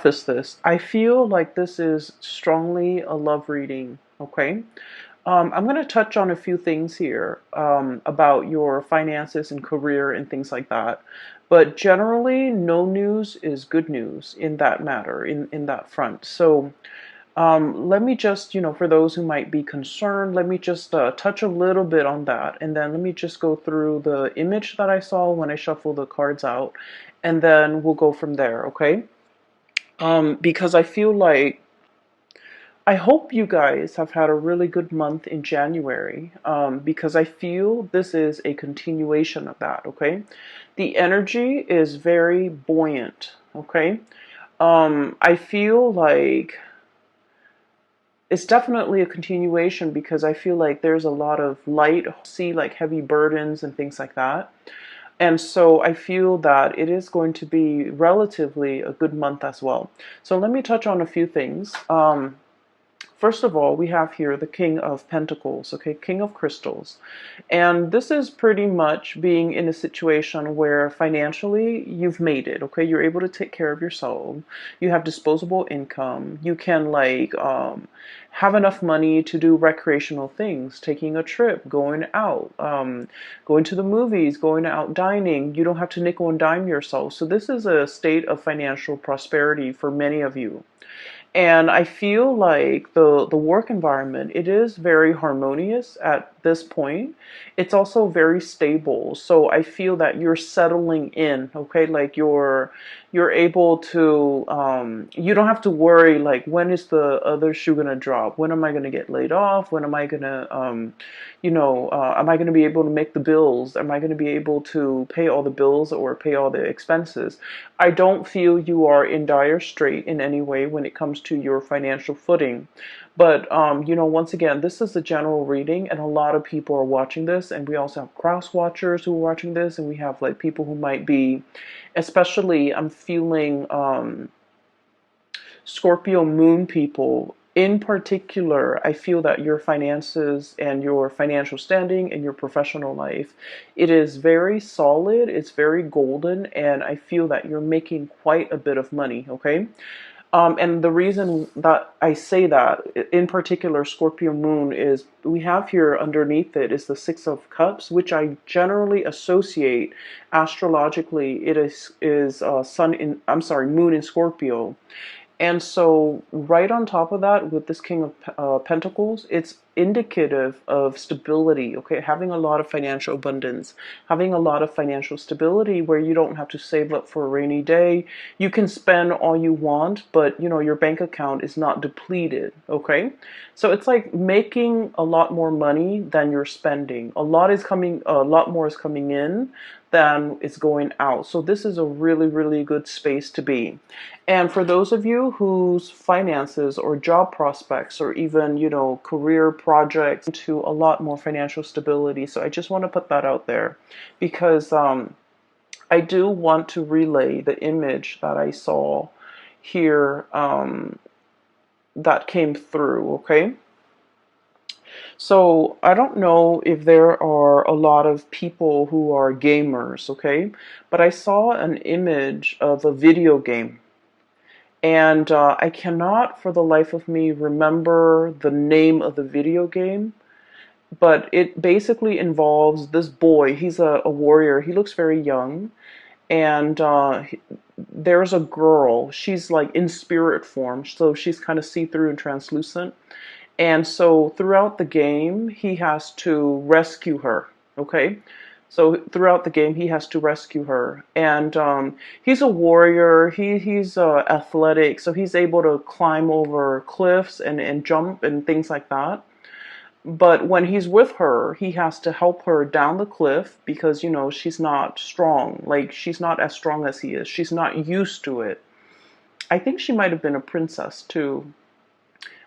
preface this. I feel like this is strongly a love reading, okay? I'm going to touch on a few things here about your finances and career and things like that. But generally, no news is good news in that matter, in that front. So let me just, for those who might be concerned, let me just touch a little bit on that. And then let me just go through the image that I saw when I shuffled the cards out. And then we'll go from there, okay? Because I feel like I hope you guys have had a really good month in January, because I feel this is a continuation of that, okay? The energy is very buoyant, okay? I feel like it's definitely a continuation because I feel like there's a lot of light, see like heavy burdens and things like that. And so I feel that it is going to be relatively a good month as well. So let me touch on a few things. First of all, we have here the King of Pentacles, okay, King of Crystals. And this is pretty much being in a situation where financially you've made it, okay? You're able to take care of yourself. You have disposable income. You can have enough money to do recreational things, taking a trip, going out, going to the movies, going out dining. You don't have to nickel and dime yourself. So this is a state of financial prosperity for many of you. And I feel like the work environment, it is very harmonious at this point. It's also very stable. So I feel that you're settling in, okay? Like you're able to you don't have to worry like when is the other shoe gonna drop? When am I gonna get laid off? When am I gonna am I gonna be able to make the bills? Am I gonna be able to pay all the bills or pay all the expenses? I don't feel you are in dire strait in any way when it comes to your financial footing. But, once again, this is a general reading, and a lot of people are watching this, and we also have cross watchers who are watching this, and we have like people who might be, especially, I'm feeling Scorpio moon people. In particular, I feel that your finances and your financial standing and your professional life, it is very solid, it's very golden, and I feel that you're making quite a bit of money, okay? And the reason that I say that, in particular, Scorpio moon, is we have here underneath it is the Six of Cups, which I generally associate astrologically. It is moon in Scorpio. And so, right on top of that, with this King of Pentacles, it's indicative of stability, okay? Having a lot of financial abundance, having a lot of financial stability where you don't have to save up for a rainy day. You can spend all you want, but, your bank account is not depleted, okay? So, it's like making a lot more money than you're spending. A lot more is coming in than is going out. So, this is a really, really good space to be. And for those of you whose finances or job prospects or even, career projects into a lot more financial stability. So I just want to put that out there because I do want to relay the image that I saw here that came through, okay? So I don't know if there are a lot of people who are gamers, okay? But I saw an image of a video game. And I cannot for the life of me remember the name of the video game, but it basically involves this boy. He's a warrior. He looks very young. And there's a girl. She's like in spirit form, so she's kind of see-through and translucent. And so throughout the game, he has to rescue her. Okay? So throughout the game, he has to rescue her, and he's a warrior. He's athletic, so he's able to climb over cliffs and jump and things like that. But when he's with her, he has to help her down the cliff because she's not strong. Like she's not as strong as he is. She's not used to it. I think she might have been a princess too.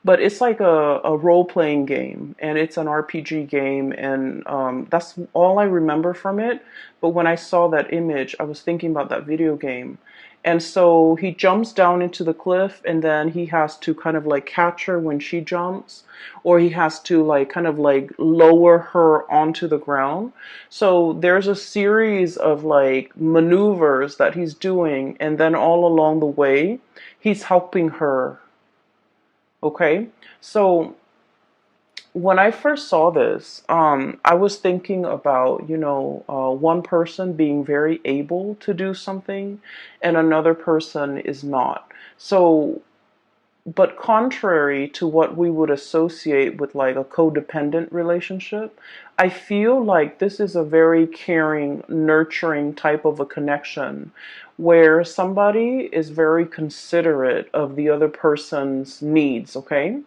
But it's like a role-playing game, and it's an RPG game, and that's all I remember from it. But when I saw that image, I was thinking about that video game, And so he jumps down into the cliff, and then he has to kind of like catch her when she jumps, or he has to like kind of like lower her onto the ground. So there's a series of like maneuvers that he's doing, and then all along the way, he's helping her. Okay. So when I first saw this, I was thinking about, one person being very able to do something and another person is not. So, but contrary to what we would associate with like a codependent relationship, I feel like this is a very caring, nurturing type of a connection where somebody is very considerate of the other person's needs, okay?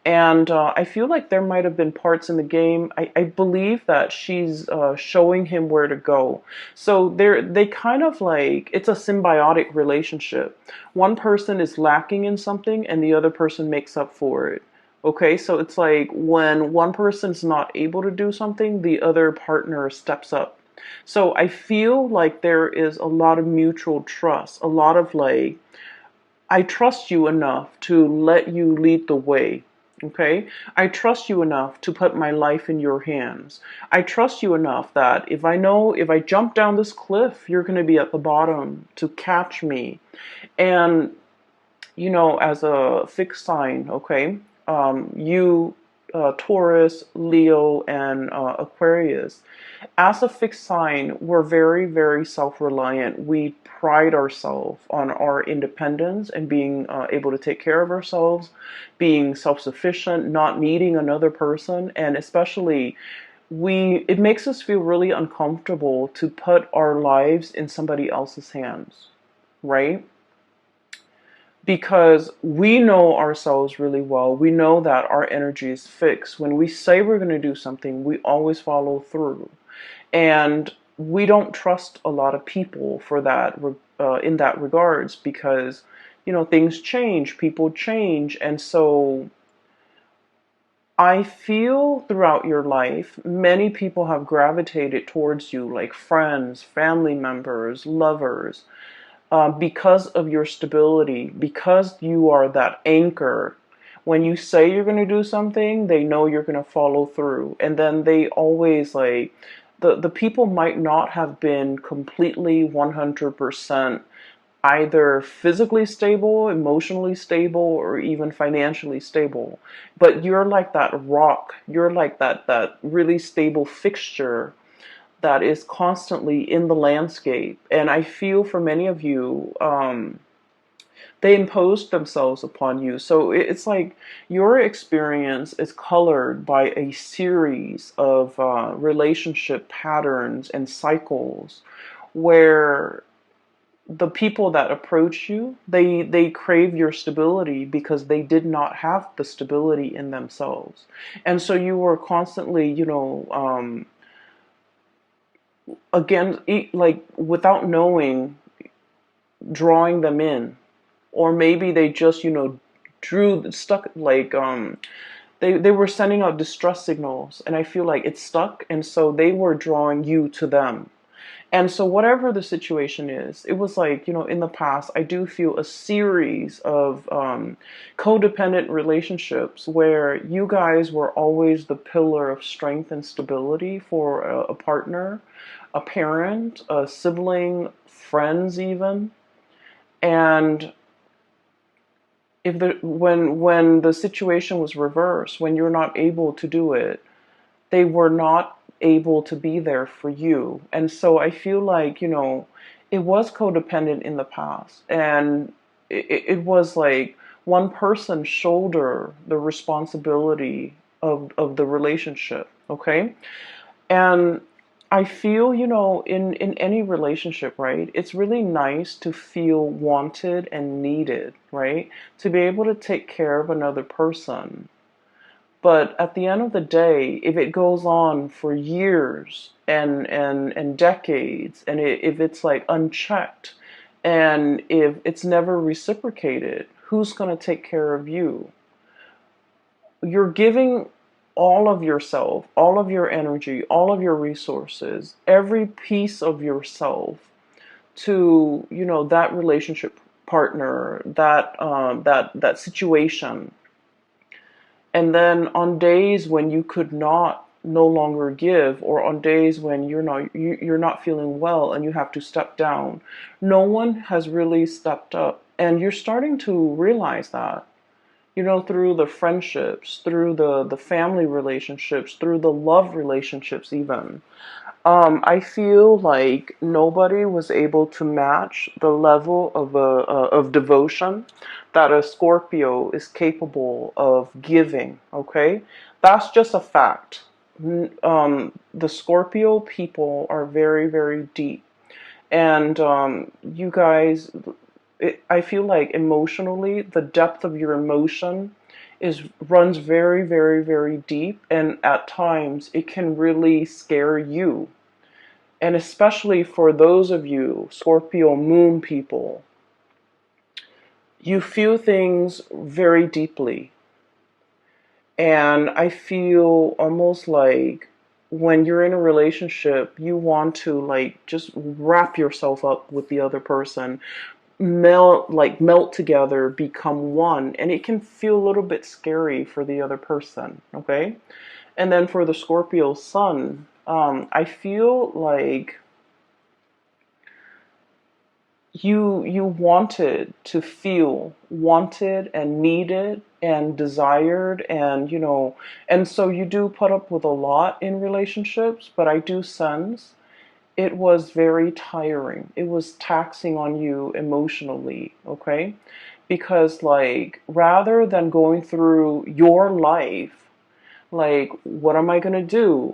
And I feel like there might have been parts in the game. I believe that she's showing him where to go. So they kind of like, it's a symbiotic relationship. One person is lacking in something and the other person makes up for it. Okay, so it's like when one person's not able to do something, the other partner steps up. So I feel like there is a lot of mutual trust, a lot of like, I trust you enough to let you lead the way. Okay? I trust you enough to put my life in your hands. I trust you enough that if I know if I jump down this cliff, you're going to be at the bottom to catch me. And, as a fixed sign, okay, you, Taurus, Leo, and Aquarius, as a fixed sign, we're very, very self-reliant. We pride ourselves on our independence and being able to take care of ourselves, being self-sufficient, not needing another person, and especially it makes us feel really uncomfortable to put our lives in somebody else's hands, right? Because we know ourselves really well. We know that our energy is fixed. When we say we're going to do something, we always follow through. And we don't trust a lot of people for that, in that regards, because things change, people change, and so I feel throughout your life many people have gravitated towards you, like friends, family members, lovers, because of your stability, because you are that anchor. When you say you're going to do something, they know you're going to follow through. And then they always like, the people might not have been completely 100% either physically stable, emotionally stable, or even financially stable. But you're like that rock. You're like that really stable fixture that is constantly in the landscape. And I feel for many of you, they imposed themselves upon you. So it's like your experience is colored by a series of relationship patterns and cycles where the people that approach you, they crave your stability because they did not have the stability in themselves. And so you were constantly, again, like without knowing, drawing them in. Or maybe they just, drew stuck like they were sending out distress signals, and I feel like it stuck, and so they were drawing you to them. And so whatever the situation is, it was like, in the past, I do feel a series of codependent relationships where you guys were always the pillar of strength and stability for a partner, a parent, a sibling, friends even. And if when the situation was reversed, when you're not able to do it, they were not able to be there for you. And so I feel like, it was codependent in the past. And it was like one person shoulder the responsibility of the relationship. Okay. And I feel, in any relationship, right, it's really nice to feel wanted and needed, right? To be able to take care of another person. But at the end of the day, if it goes on for years and decades, and if it's like unchecked, and if it's never reciprocated, who's going to take care of you? You're giving all of yourself, all of your energy, all of your resources, every piece of yourself to, that relationship partner, that situation. And then on days when you could not no longer give, or on days when you're not feeling well and you have to step down, no one has really stepped up. And you're starting to realize that, through the friendships, through the family relationships, through the love relationships even. I feel like nobody was able to match the level of devotion that a Scorpio is capable of giving. Okay, that's just a fact. The Scorpio people are very, very deep, and you guys, I feel like emotionally, the depth of your emotion runs very, very, very deep, and at times it can really scare you. And especially for those of you Scorpio moon people, you feel things very deeply. And I feel almost like when you're in a relationship, you want to like just wrap yourself up with the other person, melt together, become one. And it can feel a little bit scary for the other person, okay? And then for the Scorpio sun, I feel like you wanted to feel wanted and needed and desired, and and so you do put up with a lot in relationships, but I do sense it was very tiring. It was taxing on you emotionally, okay? Because like rather than going through your life, like what am I going to do,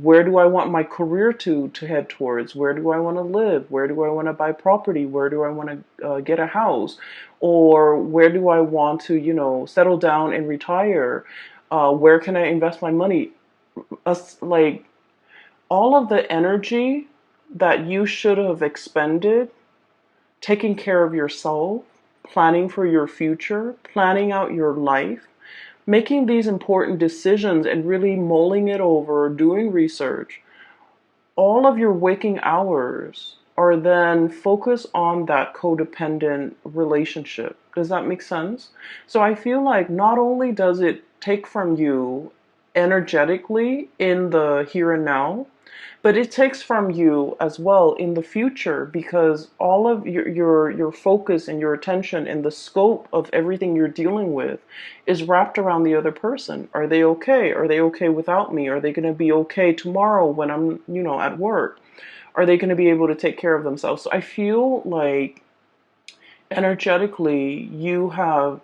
where do I want my career to head towards, where do I want to live, where do I want to buy property, where do I want to get a house, or where do I want to settle down and retire, where can I invest my money, like all of the energy that you should have expended taking care of yourself, planning for your future, planning out your life, making these important decisions and really mulling it over, doing research, all of your waking hours are then focused on that codependent relationship. Does that make sense? So I feel like not only does it take from you energetically in the here and now, but it takes from you as well in the future, because all of your focus and your attention and the scope of everything you're dealing with is wrapped around the other person. Are they okay? Are they okay without me? Are they going to be okay tomorrow when I'm at work? Are they going to be able to take care of themselves? So I feel like energetically you have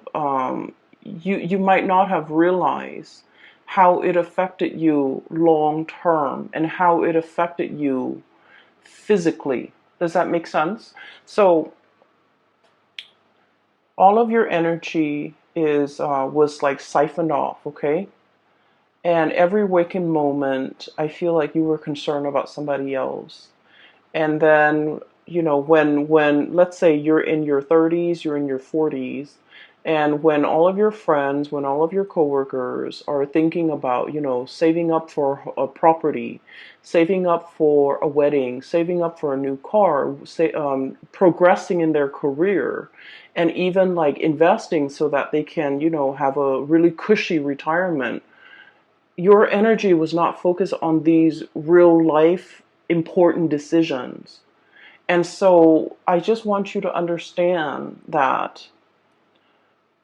you might not have realized how it affected you long term and how it affected you physically. Does that make sense? So all of your energy is was like siphoned off, okay? And every waking moment, I feel like you were concerned about somebody else. And then when let's say you're in your 30s, you're in your 40s, and when all of your friends, when all of your coworkers are thinking about saving up for a property, saving up for a wedding, saving up for a new car, progressing in their career, and even like investing so that they can have a really cushy retirement, your energy was not focused on these real life important decisions. And so I just want you to understand that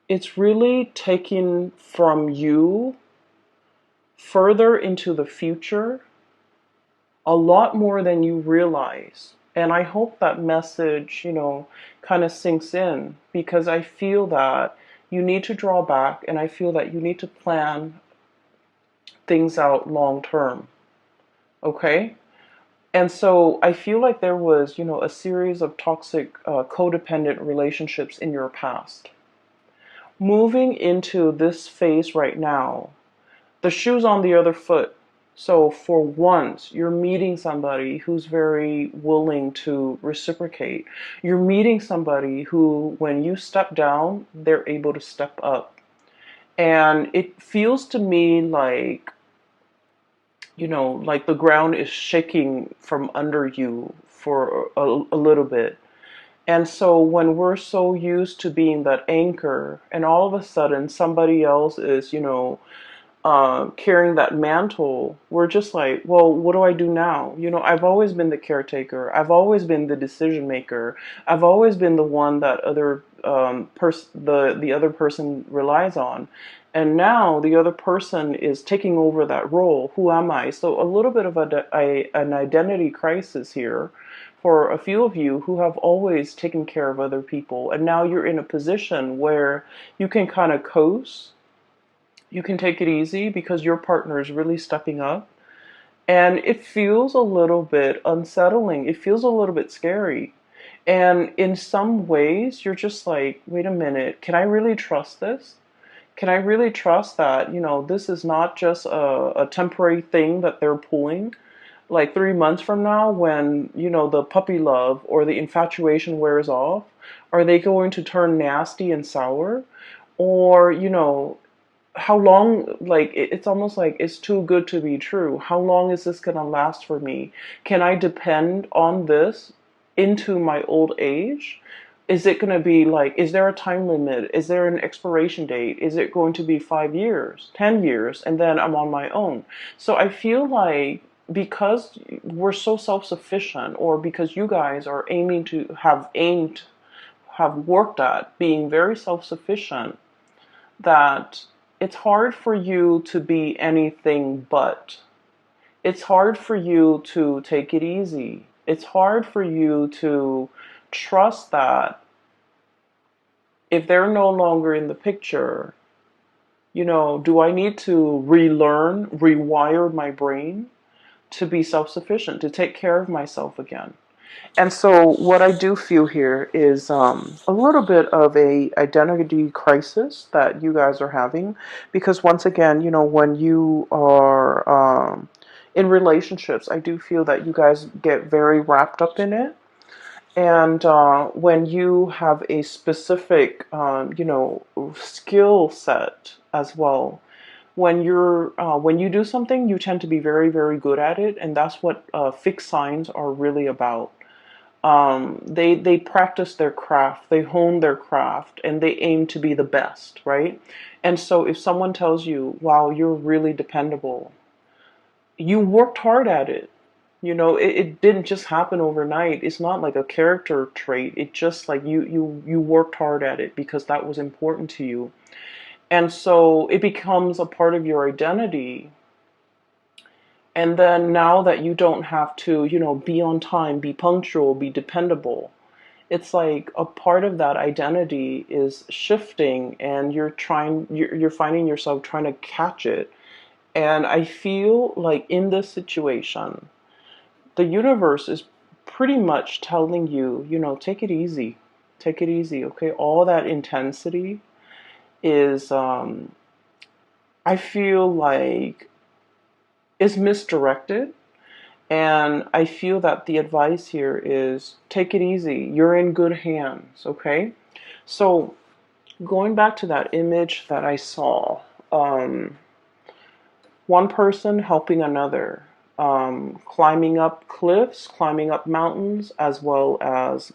it's really taking from you further into the future a lot more than you realize. And I hope that message, kind of sinks in, because I feel that you need to draw back, and I feel that you need to plan things out long term. Okay? And so I feel like there was, a series of toxic, codependent relationships in your past. Moving into this phase right now, the shoe's on the other foot. So for once, you're meeting somebody who's very willing to reciprocate. You're meeting somebody who, when you step down, they're able to step up. And it feels to me like, like the ground is shaking from under you for a little bit. And so when we're so used to being that anchor, and all of a sudden somebody else is, carrying that mantle, we're just like, well, what do I do now? I've always been the caretaker. I've always been the decision maker. I've always been the one that the other person relies on. And now the other person is taking over that role. Who am I? So a little bit of an identity crisis here for a few of you who have always taken care of other people. And now you're in a position where you can kind of coast. You can take it easy because your partner is really stepping up. And it feels a little bit unsettling. It feels a little bit scary. And in some ways, you're just like, wait a minute, can I really trust this? Can I really trust that, this is not just a temporary thing that they're pulling? Like 3 months from now, when, the puppy love or the infatuation wears off, are they going to turn nasty and sour? Or, how long, like it's almost like it's too good to be true. How long is this going to last for me? Can I depend on this into my old age? Is it going to be like, is there a time limit? Is there an expiration date? Is it going to be 5 years, 10 years, and then I'm on my own? So I feel like because we're so self-sufficient, or because you guys are have worked at being very self-sufficient, that it's hard for you to be anything but. It's hard for you to take it easy. It's hard for you to trust that if they're no longer in the picture, do I need to relearn, rewire my brain to be self-sufficient, to take care of myself again? And so what I do feel here is a little bit of a identity crisis that you guys are having, because once again, when you are in relationships, I do feel that you guys get very wrapped up in it. And when you have a specific, skill set as well, when you do something, you tend to be very, very good at it, and that's what fixed signs are really about. They practice their craft, they hone their craft, and they aim to be the best, right? And so if someone tells you, wow, you're really dependable, you worked hard at it. It didn't just happen overnight. It's not like a character trait. It's just like you worked hard at it because that was important to you. And so it becomes a part of your identity. And then now that you don't have to, be on time, be punctual, be dependable, it's like a part of that identity is shifting, and you're finding yourself trying to catch it. And I feel like in this situation, the universe is pretty much telling you, take it easy. Take it easy, okay? All that intensity is, I feel like, is misdirected. And I feel that the advice here is take it easy. You're in good hands, okay? So going back to that image that I saw, one person helping another, climbing up cliffs, climbing up mountains, as well as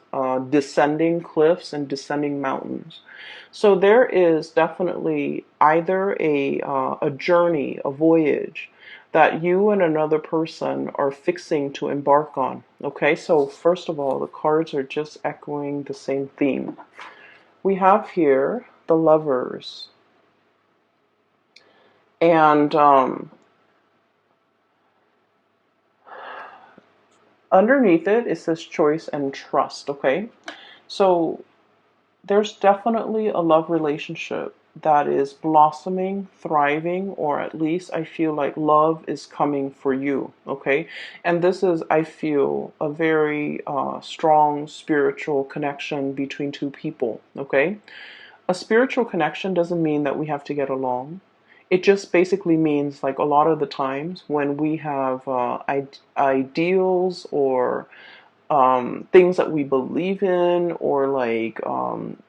descending cliffs and descending mountains. So there is definitely either a journey, a voyage that you and another person are fixing to embark on. Okay, so first of all, the cards are just echoing the same theme. We have here the Lovers. And underneath it says choice and trust, okay? So there's definitely a love relationship that is blossoming, thriving, or at least I feel like love is coming for you, okay? And this is, I feel, a very strong spiritual connection between two people, okay? A spiritual connection doesn't mean that we have to get along. It just basically means, like, a lot of the times when we have ideals or things that we believe in, or like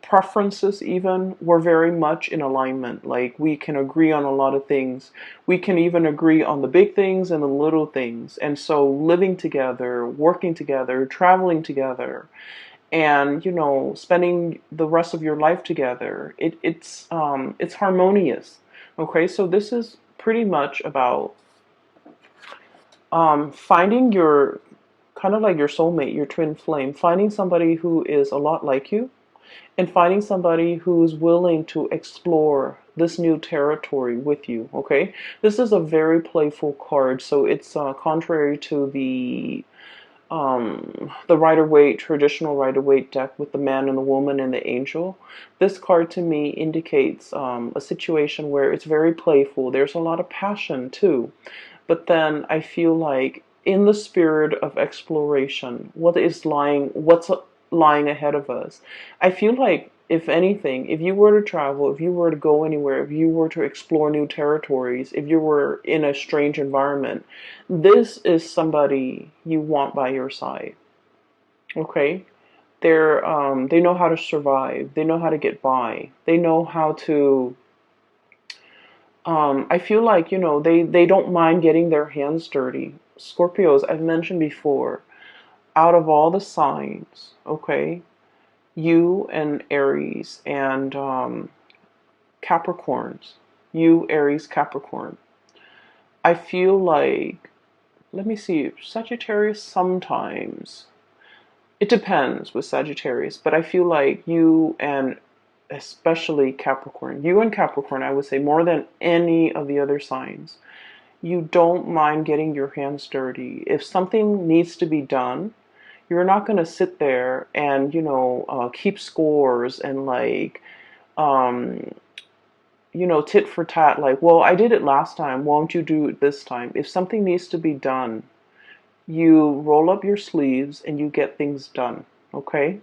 preferences even, we're very much in alignment. Like we can agree on a lot of things. We can even agree on the big things and the little things. And so living together, working together, traveling together, and spending the rest of your life together, it's harmonious. Okay, so this is pretty much about finding your kind of like your soulmate, your twin flame, finding somebody who is a lot like you, and finding somebody who's willing to explore this new territory with you. Okay, this is a very playful card, so it's contrary to the Rider-Waite, traditional Rider-Waite deck with the man and the woman and the angel. This card to me indicates a situation where it's very playful. There's a lot of passion too. But then I feel like in the spirit of exploration, what's lying ahead of us, I feel like if anything, if you were to travel, if you were to go anywhere, if you were to explore new territories, if you were in a strange environment, this is somebody you want by your side. Okay? They know how to survive. They know how to get by. They know how to I feel like, they don't mind getting their hands dirty. Scorpios, I've mentioned before, out of all the signs, okay, you and Aries and Capricorns, you, Aries, Capricorn, I feel like, let me see, Sagittarius sometimes. It depends with Sagittarius, but I feel like you and especially Capricorn, you and Capricorn, I would say more than any of the other signs, you don't mind getting your hands dirty. If something needs to be done, you're not going to sit there and, keep scores and like, um, tit for tat, like, well, I did it last time, won't you do it this time? If something needs to be done, you roll up your sleeves and you get things done, okay?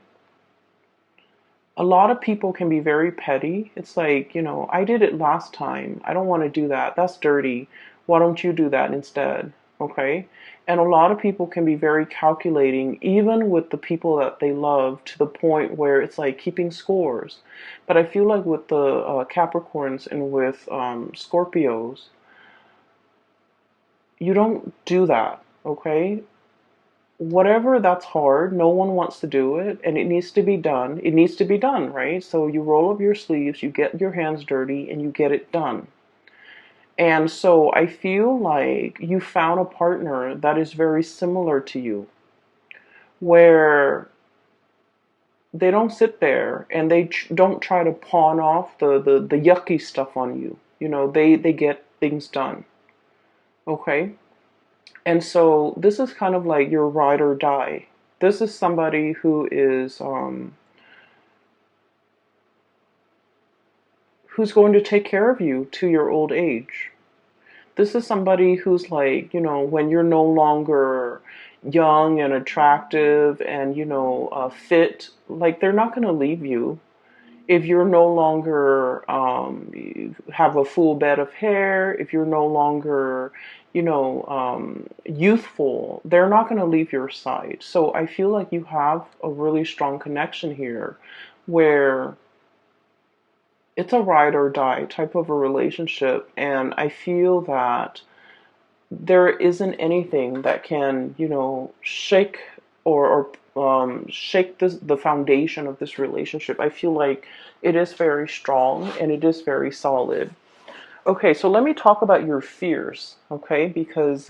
A lot of people can be very petty. It's like, I did it last time. I don't want to do that. That's dirty. Why don't you do that instead? Okay? And a lot of people can be very calculating, even with the people that they love, to the point where it's like keeping scores. But I feel like with the Capricorns and with Scorpios, you don't do that. Okay? Whatever that's hard, no one wants to do it, and it needs to be done. It needs to be done, right? So you roll up your sleeves, you get your hands dirty, and you get it done. And so I feel like you found a partner that is very similar to you, where they don't sit there and they don't try to pawn off the yucky stuff on you. They get things done. Okay? And so this is kind of like your ride or die. This is somebody who's going to take care of you to your old age. This is somebody who's like, when you're no longer young and attractive and, fit, like they're not going to leave you. If you're no longer you have a full bed of hair, if you're no longer, youthful, they're not going to leave your side. So I feel like you have a really strong connection here where it's a ride or die type of a relationship. And I feel that there isn't anything that can, shake or shake the foundation of this relationship. I feel like it is very strong and it is very solid. Okay, so let me talk about your fears, okay? Because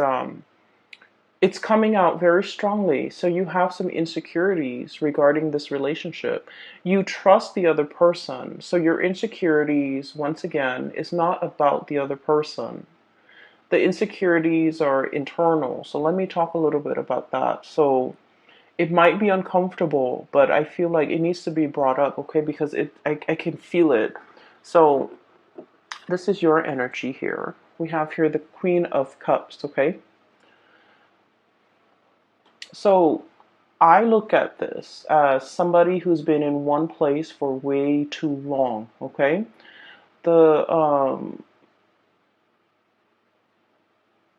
it's coming out very strongly. So you have some insecurities regarding this relationship. You trust the other person. So your insecurities, once again, is not about the other person. The insecurities are internal. So let me talk a little bit about that. So it might be uncomfortable, but I feel like it needs to be brought up, okay? Because I can feel it. So this is your energy here. We have here the Queen of Cups, okay? So I look at this as somebody who's been in one place for way too long, okay? The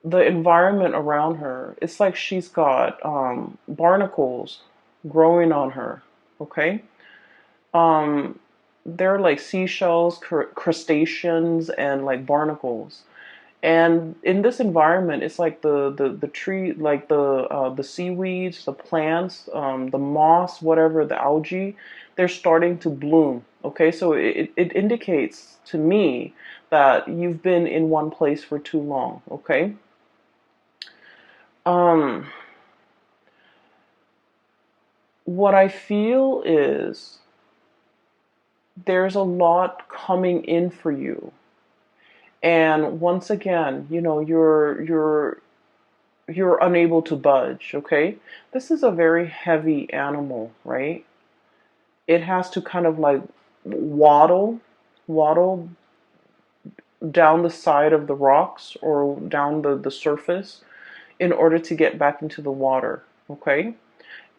the environment around her, it's like she's got barnacles growing on her. Okay. Um, they're like seashells, crustaceans, and like barnacles. And in this environment, it's like the tree, like the seaweeds, the plants, the moss, whatever, the algae, they're starting to bloom. Okay, so it indicates to me that you've been in one place for too long. Okay. Um, what I feel is there's a lot coming in for you. And once again, you're unable to budge, okay? This is a very heavy animal, right? It has to kind of like waddle down the side of the rocks or down the surface in order to get back into the water, okay?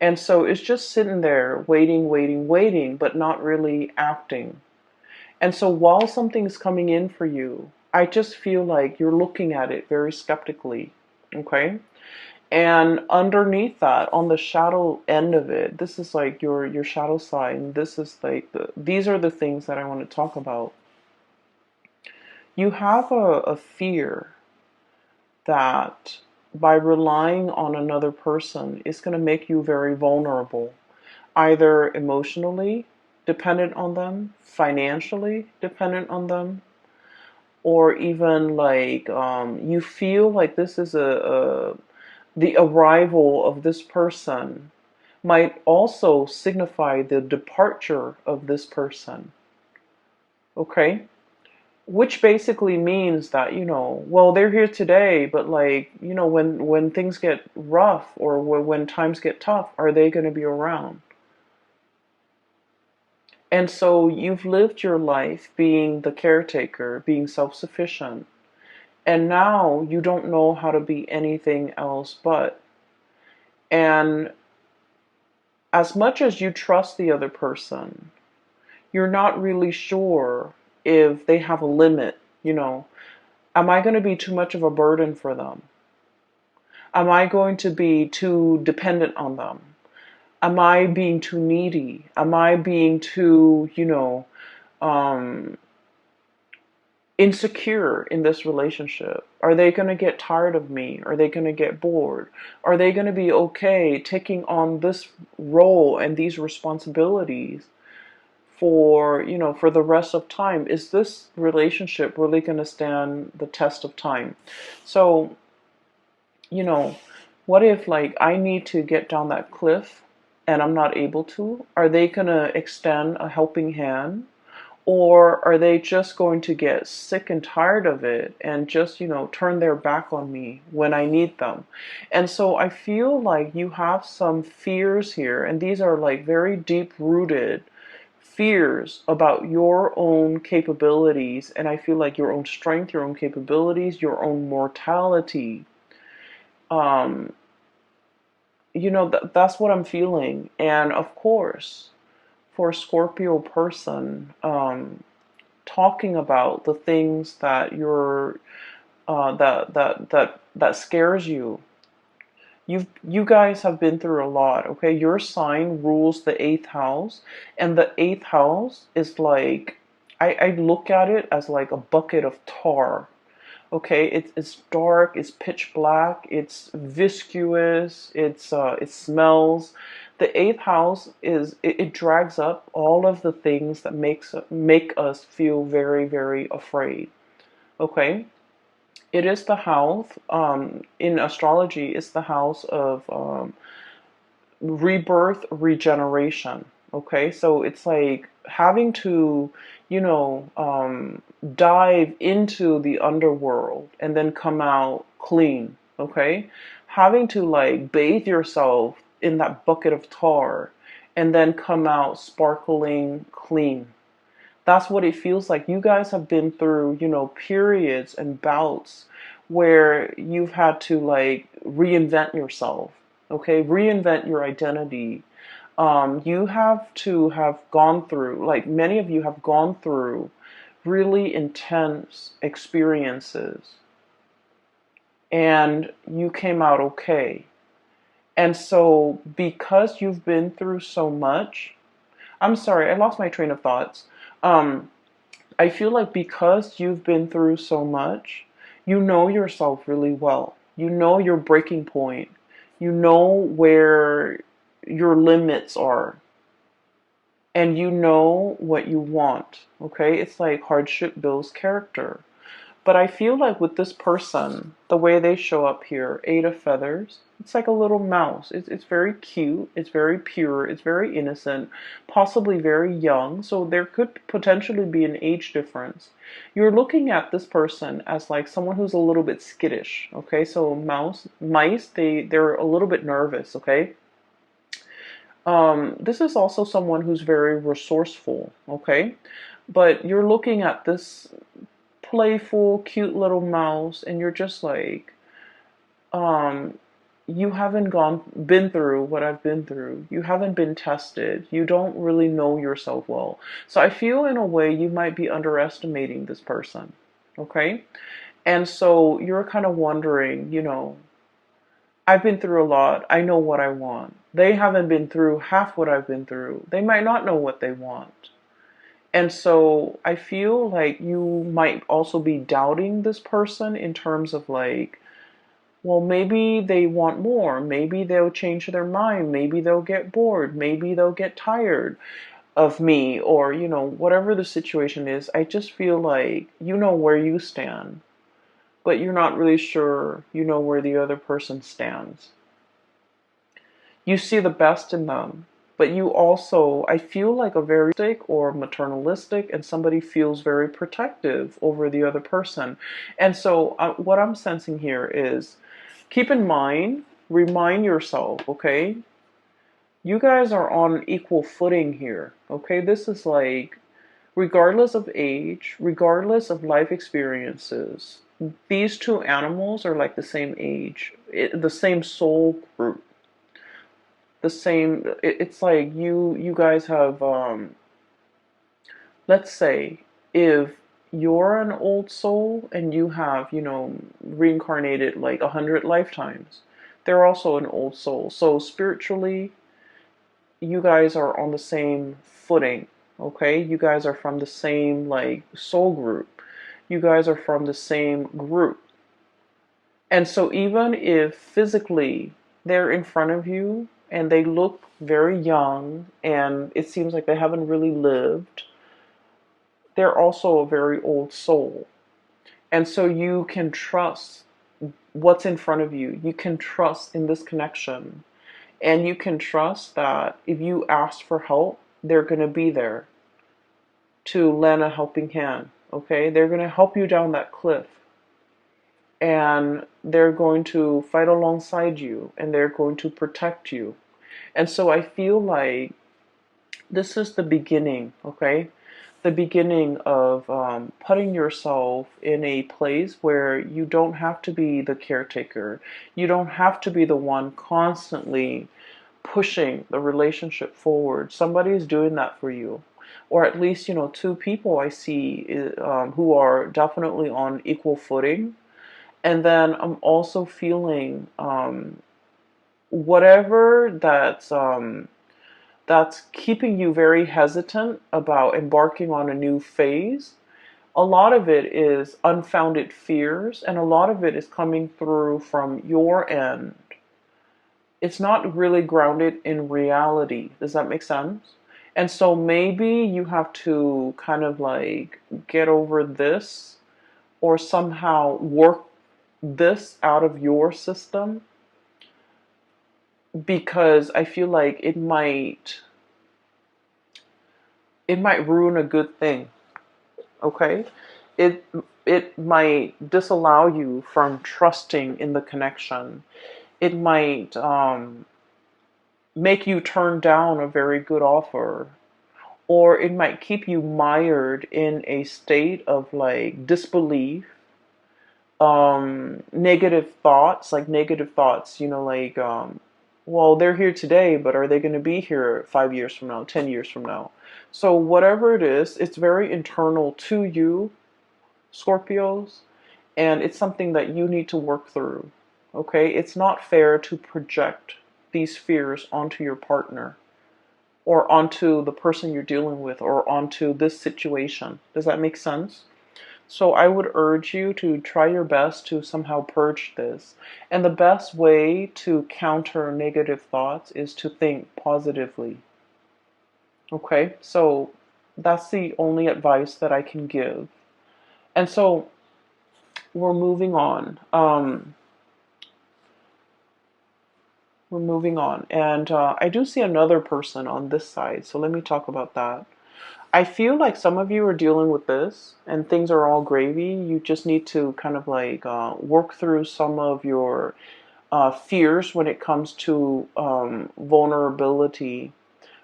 And so it's just sitting there waiting, but not really acting. And so while something's coming in for you, I just feel like you're looking at it very skeptically, okay? And underneath that, on the shadow end of it, this is like your shadow side. This is like these are the things that I want to talk about. You have a fear that by relying on another person is going to make you very vulnerable, either emotionally dependent on them, financially dependent on them, or even like you feel like this is a the arrival of this person might also signify the departure of this person. Okay? Which basically means that, well, they're here today, but like, when things get rough or when times get tough, are they going to be around? And so you've lived your life being the caretaker, being self sufficient, and now you don't know how to be anything else but. And as much as you trust the other person, you're not really sure if they have a limit. Am I going to be too much of a burden for them? Am I going to be too dependent on them? Am I being too needy? Am I being too, um, insecure in this relationship? Are they going to get tired of me? Are they going to get bored? Are they going to be okay taking on this role and these responsibilities for the rest of time? Is this relationship really going to stand the test of time? So, you know, what if like I need to get down that cliff and I'm not able to? Are they going to extend a helping hand? Or are they just going to get sick and tired of it and just, turn their back on me when I need them? And so I feel like you have some fears here, and these are like very deep rooted fears about your own capabilities. And I feel like your own strength, your own capabilities, your own mortality. Um, that's what I'm feeling. And of course, for a Scorpio person, talking about the things that you're that scares you. You guys have been through a lot, okay? Your sign rules the eighth house, and the eighth house is like I look at it as like a bucket of tar. Okay, it's dark, it's pitch black, it's viscous, it smells. The eighth house it drags up all of the things that make us feel very, very afraid. Okay, it is the house in astrology. It's the house of rebirth, regeneration. Okay, so it's like having to, dive into the underworld and then come out clean. Okay, having to like bathe yourself in that bucket of tar and then come out sparkling clean. That's what it feels like. You guys have been through, periods and bouts where you've had to like reinvent yourself, okay? Reinvent your identity. You have to have gone through, like many of you have gone through really intense experiences and you came out okay. And so, because you've been through so much, I'm sorry, I lost my train of thoughts. Um, I feel like because you've been through so much, you know yourself really well. You know your breaking point. You know where your limits are. And you know what you want. Okay? It's like hardship builds character. But I feel like with this person, the way they show up here, Eight of Feathers, it's like a little mouse. It's very cute. It's very pure. It's very innocent, possibly very young. So there could potentially be an age difference. You're looking at this person as like someone who's a little bit skittish. Okay, so mice, they're a little bit nervous. Okay. This is also someone who's very resourceful. Okay, but you're looking at this playful, cute little mouse, and you're just like, um, you haven't been through what I've been through. You haven't been tested. You don't really know yourself well. So I feel in a way you might be underestimating this person. Okay? And so you're kind of wondering, I've been through a lot. I know what I want. They haven't been through half what I've been through. They might not know what they want. And so I feel like you might also be doubting this person in terms of like, well, maybe they want more. Maybe they'll change their mind. Maybe they'll get bored. Maybe they'll get tired of me, or, whatever the situation is. I just feel like you know where you stand, but you're not really sure you know where the other person stands. You see the best in them, but you also, I feel like a very or maternalistic, and somebody feels very protective over the other person. And so what I'm sensing here is, keep in mind, remind yourself, okay, you guys are on equal footing here. Okay, this is like, regardless of age, regardless of life experiences, these two animals are like the same age, the same soul group, the same. It's like you guys have, let's say, if you're an old soul and you have, reincarnated like 100 lifetimes, they're also an old soul. So spiritually, you guys are on the same footing. Okay, you guys are from the same like soul group. You guys are from the same group. And so even if physically they're in front of you and they look very young and it seems like they haven't really lived, they're also a very old soul. And so you can trust what's in front of you. You can trust in this connection. And you can trust that if you ask for help, they're going to be there to lend a helping hand. Okay? They're going to help you down that cliff. And they're going to fight alongside you. And they're going to protect you. And so I feel like this is the beginning, okay? The beginning of putting yourself in a place where you don't have to be the caretaker. You don't have to be the one constantly pushing the relationship forward. Somebody is doing that for you. Or at least, two people I see who are definitely on equal footing. And then I'm also feeling whatever that's keeping you very hesitant about embarking on a new phase. A lot of it is unfounded fears, and a lot of it is coming through from your end. It's not really grounded in reality. Does that make sense? And so maybe you have to kind of like get over this, or somehow work this out of your system, because I feel like it might ruin a good thing. Okay? It it might disallow you from trusting in the connection. It might make you turn down a very good offer, or it might keep you mired in a state of like disbelief, negative thoughts, like, well, they're here today, but are they going to be here 5 years from now, 10 years from now? So whatever it is, it's very internal to you, Scorpios, and it's something that you need to work through. Okay, it's not fair to project these fears onto your partner or onto the person you're dealing with or onto this situation. Does that make sense? So I would urge you to try your best to somehow purge this. And the best way to counter negative thoughts is to think positively. Okay, so that's the only advice that I can give. And so we're moving on. We're moving on. And I do see another person on this side. So let me talk about that. I feel like some of you are dealing with this and things are all gravy. You just need to kind of like work through some of your fears when it comes to vulnerability,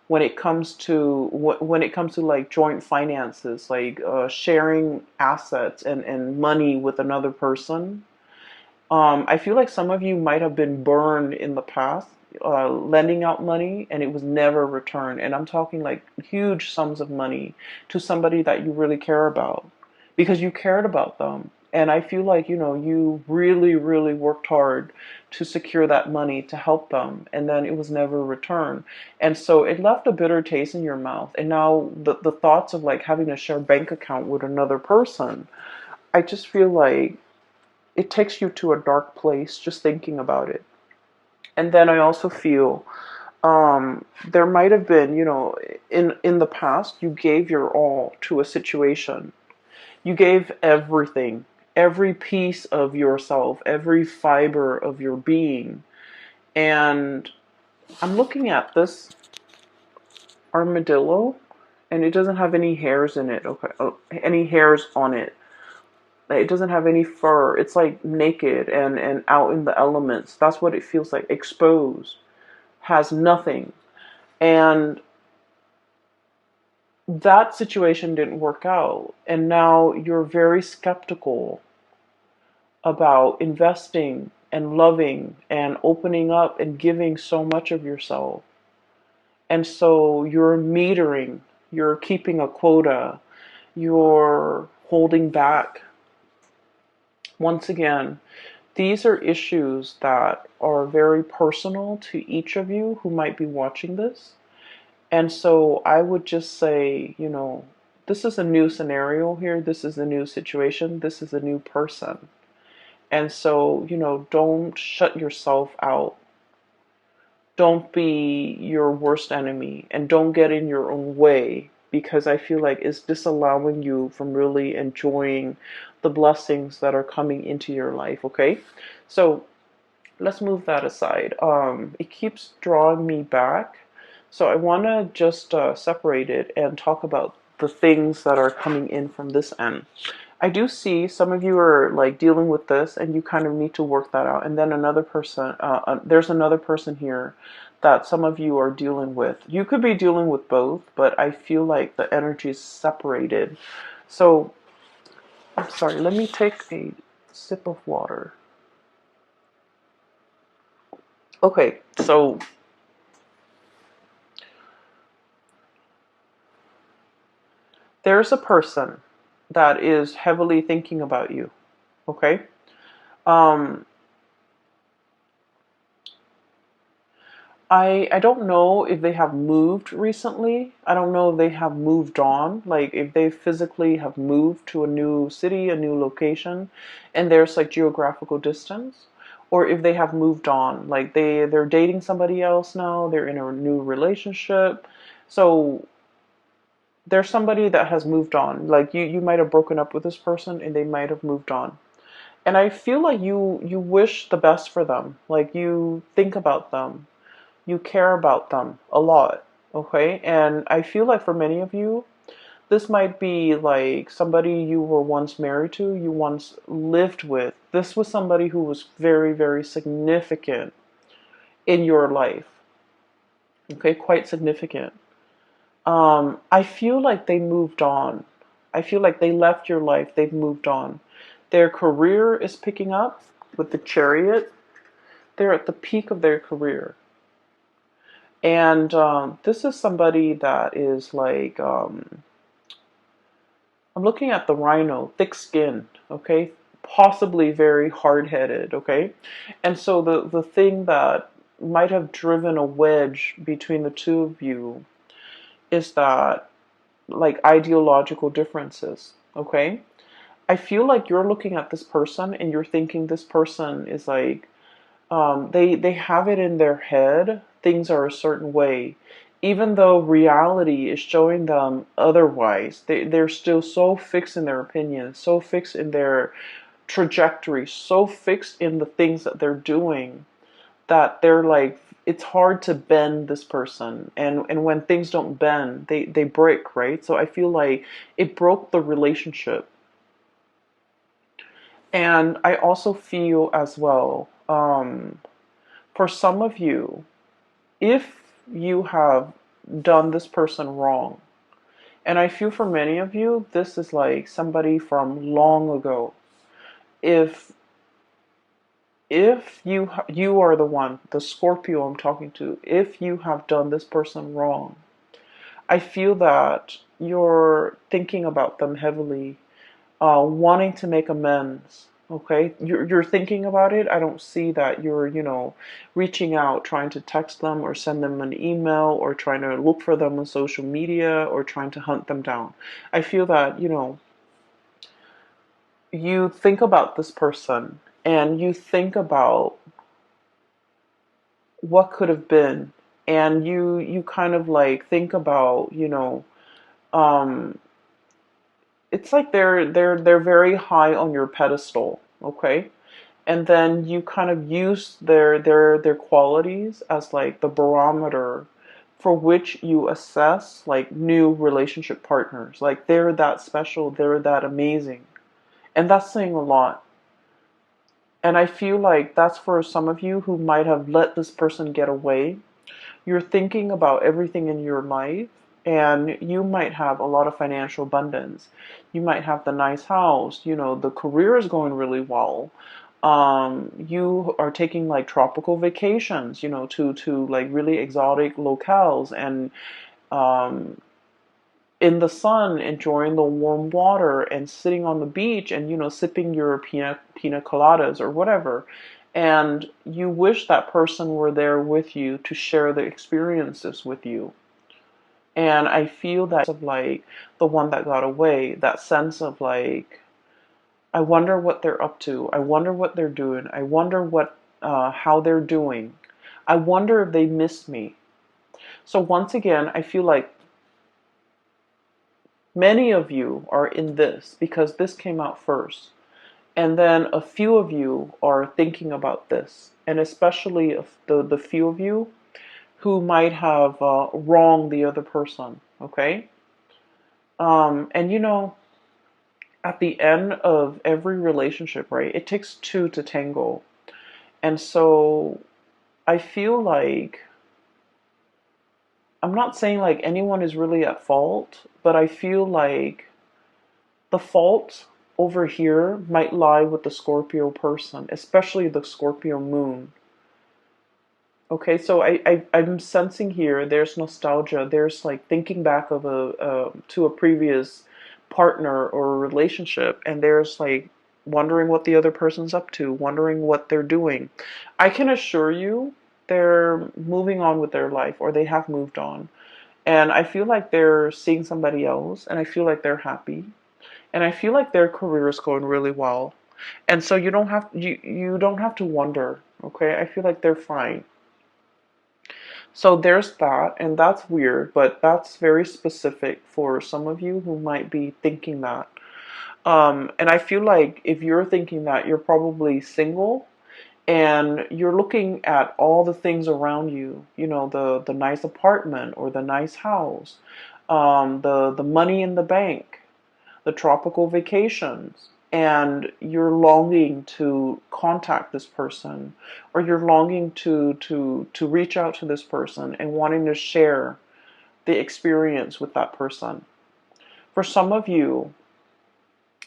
when it comes to when it comes to like joint finances, like sharing assets and money with another person. I feel like some of you might have been burned in the past, lending out money and it was never returned. And I'm talking like huge sums of money to somebody that you really care about because you cared about them. And I feel like, you really, really worked hard to secure that money to help them. And then it was never returned. And so it left a bitter taste in your mouth. And now the thoughts of like having to share bank account with another person, I just feel like it takes you to a dark place just thinking about it. And then I also feel there might have been, in the past, you gave your all to a situation. You gave everything, every piece of yourself, every fiber of your being. And I'm looking at this armadillo, and it doesn't have any hairs in it. Okay, any hairs on it. It doesn't have any fur. It's like naked and out in the elements. That's what it feels like. Exposed. Has nothing. And that situation didn't work out. And now you're very skeptical about investing and loving and opening up and giving so much of yourself. And so you're metering. You're keeping a quota. You're holding back. Once again, these are issues that are very personal to each of you who might be watching this. And so I would just say, this is a new scenario here. This is a new situation. This is a new person. And so, don't shut yourself out. Don't be your worst enemy and don't get in your own way because I feel like it's disallowing you from really enjoying the blessings that are coming into your life, okay? So let's move that aside. It keeps drawing me back. So I want to just separate it and talk about the things that are coming in from this end. I do see some of you are like dealing with this and you kind of need to work that out. And then another person, there's another person here that some of you are dealing with. You could be dealing with both, but I feel like the energy is separated. So, I'm sorry, let me take a sip of water. Okay, so there's a person that is heavily thinking about you, okay? Um, I don't know if they have moved recently. I don't know if they have moved on, like if they physically have moved to a new city, a new location, and there's like geographical distance, or if they have moved on, like they're dating somebody else now, they're in a new relationship. So there's somebody that has moved on. Like you might have broken up with this person and they might have moved on. And I feel like you wish the best for them. Like you think about them. You care about them a lot. Okay? And I feel like for many of you, this might be like somebody you were once married to, you once lived with. This was somebody who was very, very significant in your life. Okay, quite significant. I feel like they moved on. I feel like they left your life. They've moved on. Their career is picking up with the Chariot. They're at the peak of their career. And this is somebody that is like, I'm looking at the rhino, thick skinned, okay? possibly very hard-headed, okay? And so the thing that might have driven a wedge between the two of you is that, like, ideological differences, okay? I feel like you're looking at this person and you're thinking this person is like, they have it in their head things are a certain way, even though reality is showing them otherwise. They're still so fixed in their opinions, so fixed in their trajectory, so fixed in the things that they're doing, that they're like, it's hard to bend this person. And when things don't bend, they break, right? So I feel like it broke the relationship. And I also feel as well, for some of you, if you have done this person wrong, and I feel for many of you, this is like somebody from long ago. If you are the one, the Scorpio I'm talking to, if you have done this person wrong, I feel that you're thinking about them heavily, wanting to make amends. Okay, you're thinking about it. I don't see that you're, reaching out, trying to text them or send them an email or trying to look for them on social media or trying to hunt them down. I feel that, you think about this person and you think about what could have been, and you kind of like think about, um, it's like they're very high on your pedestal, okay? And then you kind of use their qualities as like the barometer for which you assess like new relationship partners. Like they're that special, they're that amazing. And that's saying a lot. And I feel like that's for some of you who might have let this person get away. You're thinking about everything in your life, and you might have a lot of financial abundance. You might have the nice house, the career is going really well. You are taking like tropical vacations, to like really exotic locales, and um, in the sun, enjoying the warm water and sitting on the beach and, sipping your pina coladas or whatever. And you wish that person were there with you to share the experiences with you. And I feel that of like the one that got away, that sense of like, I wonder what they're up to. I wonder what they're doing. I wonder how they're doing. I wonder if they miss me. So once again, I feel like many of you are in this because this came out first. And then a few of you are thinking about this. And especially if the few of you who might have wronged the other person. Okay? And at the end of every relationship, right, it takes two to tango. And so I feel like, I'm not saying like anyone is really at fault, but I feel like the fault over here might lie with the Scorpio person, especially the Scorpio moon. Okay, so I'm sensing here there's nostalgia. There's like thinking back of to a previous partner or a relationship, and there's like wondering what the other person's up to, wondering what they're doing. I can assure you they're moving on with their life, or they have moved on. And I feel like they're seeing somebody else, and I feel like they're happy. And I feel like their career is going really well. And so you don't have to wonder, okay? I feel like they're fine. So there's that, and that's weird, but that's very specific for some of you who might be thinking that. And I feel like if you're thinking that, you're probably single and you're looking at all the things around you, the nice apartment or the nice house, the money in the bank, the tropical vacations, and you're longing to contact this person, or you're longing to reach out to this person and wanting to share the experience with that person. For some of you,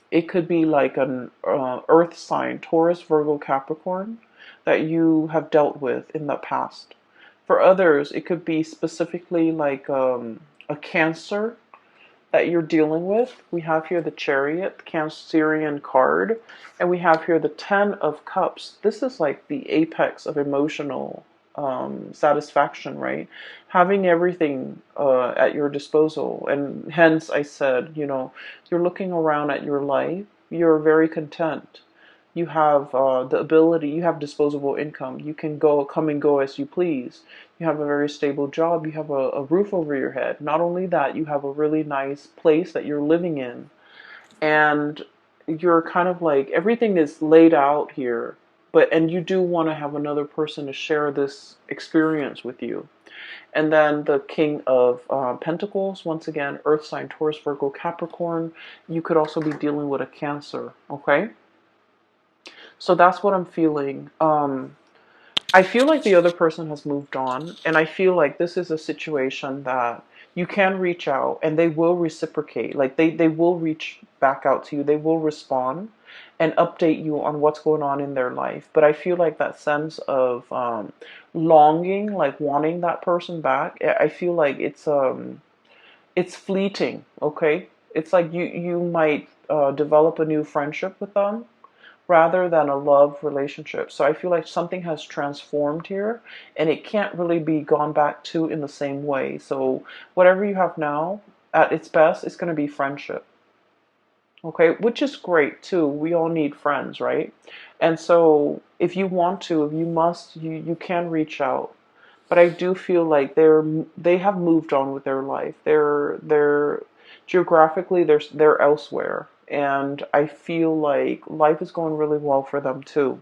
it could be like an earth sign, Taurus, Virgo, Capricorn, that you have dealt with in the past. For others, it could be specifically like a Cancer, that you're dealing with. We have here the Chariot, the Cancerian card, and we have here the Ten of Cups. This is like the apex of emotional satisfaction, right? Having everything at your disposal. And hence I said, you're looking around at your life, you're very content. You have the ability, you have disposable income. You can come and go as you please. You have a very stable job. You have a roof over your head. Not only that, you have a really nice place that you're living in. And you're kind of like, everything is laid out here. And you do want to have another person to share this experience with you. And then the King of Pentacles, once again, Earth sign, Taurus, Virgo, Capricorn. You could also be dealing with a Cancer, okay? So that's what I'm feeling. I feel like the other person has moved on, and I feel like this is a situation that you can reach out and they will reciprocate. Like they will reach back out to you, they will respond and update you on what's going on in their life. But I feel like that sense of longing, like wanting that person back, I feel like it's fleeting, okay? It's like you might develop a new friendship with them rather than a love relationship. So I feel like something has transformed here and it can't really be gone back to in the same way. So whatever you have now, at its best, it's going to be friendship. Okay, which is great too. We all need friends, right? And so if you want to, if you must, you can reach out. But I do feel like they have moved on with their life. They're geographically they're elsewhere, and I feel like life is going really well for them too.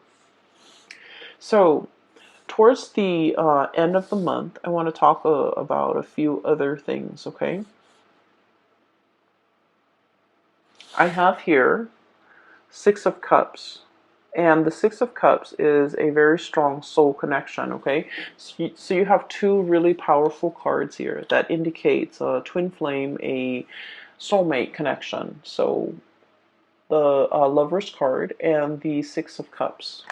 So towards the end of the month, I want to talk about a few other things. Okay, I have here Six of Cups. And the Six of Cups is a very strong soul connection, okay? So you have two really powerful cards here that indicates a twin flame, a soulmate connection. So the Lover's card and the Six of Cups.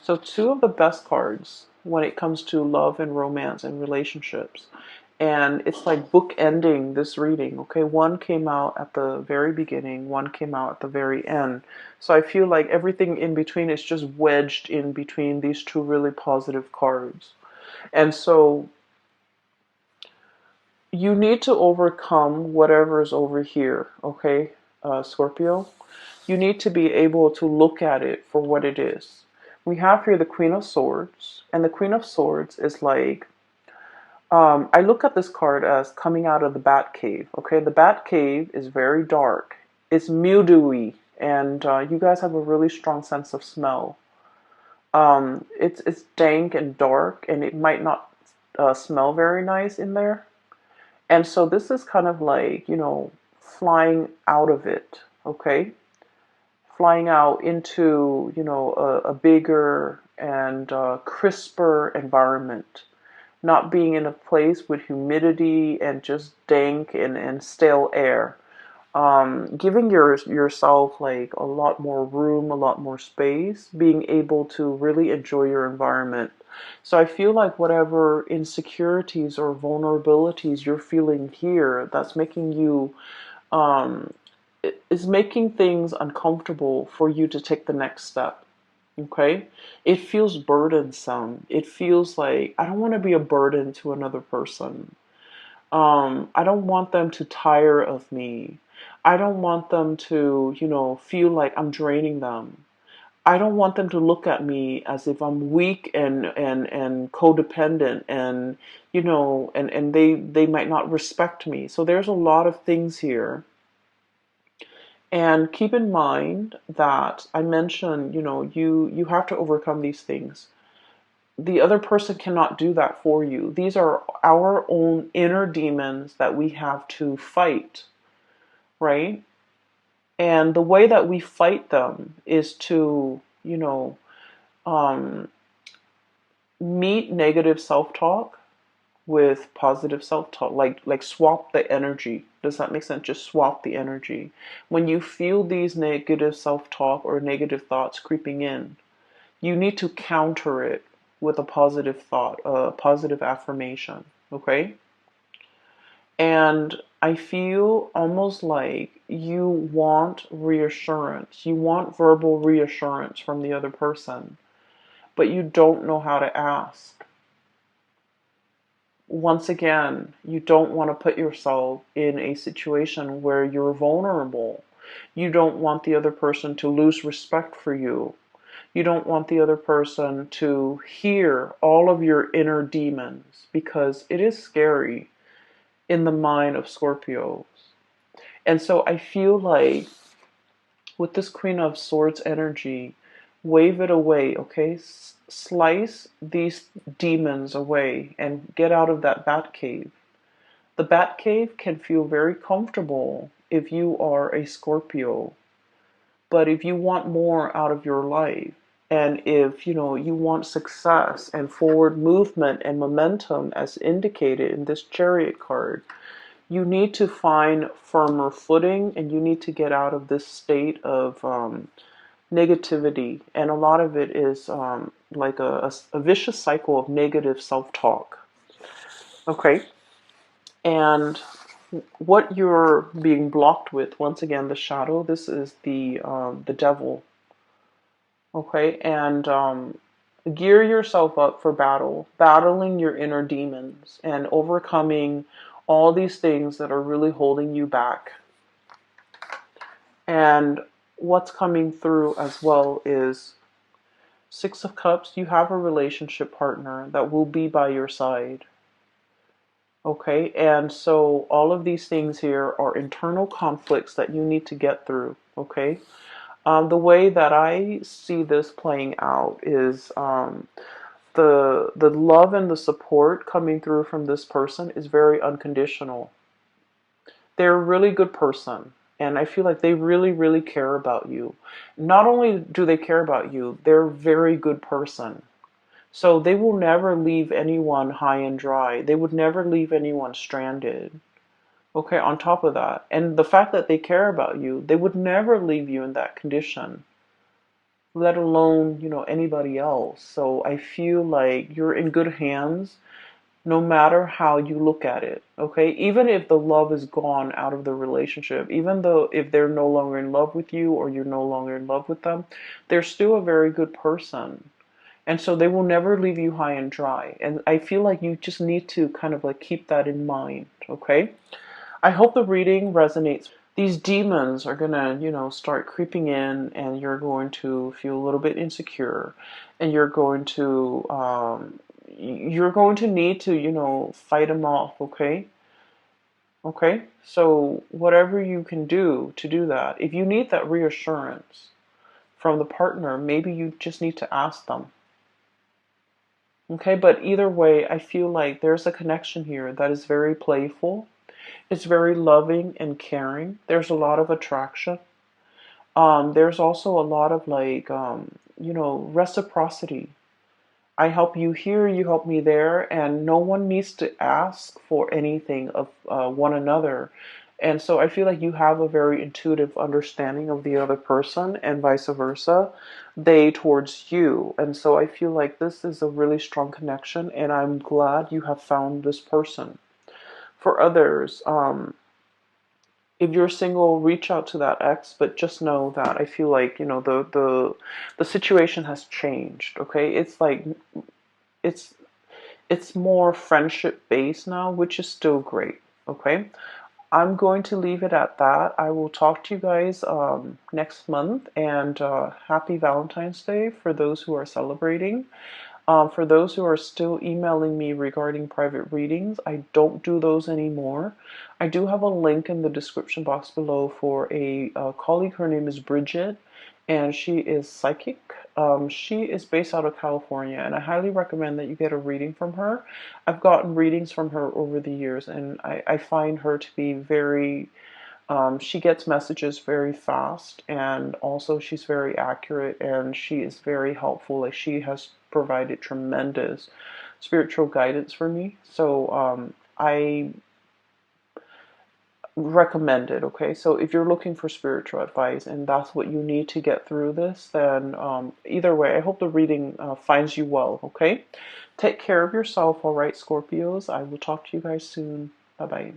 So two of the best cards when it comes to love and romance and relationships. And it's like bookending this reading, okay? One came out at the very beginning, one came out at the very end. So I feel like everything in between is just wedged in between these two really positive cards. And so you need to overcome whatever is over here, okay, Scorpio? You need to be able to look at it for what it is. We have here the Queen of Swords, and the Queen of Swords is like, I look at this card as coming out of the Bat Cave. Okay, the Bat Cave is very dark. It's mildewy, and you guys have a really strong sense of smell. It's dank and dark, and it might not smell very nice in there. And so this is kind of like, flying out of it. Okay, flying out into a bigger and crisper environment, not being in a place with humidity and just dank and stale air. Giving yourself like a lot more room, a lot more space, being able to really enjoy your environment. So I feel like whatever insecurities or vulnerabilities you're feeling here, that's making you, is making things uncomfortable for you to take the next step. Okay? It feels burdensome. It feels like I don't want to be a burden to another person. I don't want them to tire of me. I don't want them to, feel like I'm draining them. I don't want them to look at me as if I'm weak and codependent and and they might not respect me. So there's a lot of things here. And keep in mind that I mentioned, you have to overcome these things. The other person cannot do that for you. These are our own inner demons that we have to fight, right? And the way that we fight them is to, um, meet negative self-talk with positive self-talk, like swap the energy. Does that make sense? Just swap the energy. When you feel these negative self-talk or negative thoughts creeping in, you need to counter it with a positive thought, a positive affirmation, okay? And I feel almost like you want reassurance. You want verbal reassurance from the other person, but you don't know how to ask. Once again, you don't want to put yourself in a situation where you're vulnerable. You don't want the other person to lose respect for you. You don't want the other person to hear all of your inner demons, because it is scary in the mind of Scorpios. And so I feel like with this Queen of Swords energy, wave it away, okay? Slice these demons away and get out of that bat cave. The bat cave can feel very comfortable if you are a Scorpio, but if you want more out of your life, and if you want success and forward movement and momentum as indicated in this Chariot card, you need to find firmer footing, and you need to get out of this state of negativity. And a lot of it is like a vicious cycle of negative self-talk. Okay? And what you're being blocked with, once again, the shadow, this is the devil. Okay? And gear yourself up for battle, battling your inner demons and overcoming all these things that are really holding you back. And what's coming through as well is Six of Cups. You have a relationship partner that will be by your side. Okay, and so all of these things here are internal conflicts that you need to get through. Okay, the way that I see this playing out is the love and the support coming through from this person is very unconditional. They're a really good person, and I feel like they really, really care about you. Not only do they care about you, they're a very good person. So they will never leave anyone high and dry. They would never leave anyone stranded. Okay, on top of that. And the fact that they care about you, they would never leave you in that condition, let alone, anybody else. So I feel like you're in good hands no matter how you look at it. Okay, even if the love is gone out of the relationship, even though if they're no longer in love with you or you're no longer in love with them, they're still a very good person. And so they will never leave you high and dry. And I feel like you just need to kind of like keep that in mind. Okay, I hope the reading resonates. These demons are gonna, start creeping in, and you're going to feel a little bit insecure, and you're going to need to, fight them off. Okay. Okay. So whatever you can do to do that, if you need that reassurance from the partner, maybe you just need to ask them. Okay. But either way, I feel like there's a connection here that is very playful. It's very loving and caring. There's a lot of attraction. There's also a lot of like, reciprocity. I help you here, you help me there, and no one needs to ask for anything of one another. And so I feel like you have a very intuitive understanding of the other person, and vice versa, they towards you. And so I feel like this is a really strong connection, and I'm glad you have found this person. For others, if you're single, reach out to that ex, but just know that I feel like, the situation has changed. Okay, it's like it's it's more friendship based now, which is still great. Okay, I'm going to leave it at that. I will talk to you guys next month, and happy Valentine's Day for those who are celebrating. For those who are still emailing me regarding private readings, I don't do those anymore. I do have a link in the description box below for a colleague. Her name is Bridget, and she is psychic. She is based out of California, and I highly recommend that you get a reading from her. I've gotten readings from her over the years, and I find her to be very she gets messages very fast, and also she's very accurate, and she is very helpful. Like, she has provided tremendous spiritual guidance for me. So I recommend it. Okay, so if you're looking for spiritual advice and that's what you need to get through this, then either way, I hope the reading finds you well. Okay, take care of yourself. All right, Scorpios, I will talk to you guys soon. Bye bye.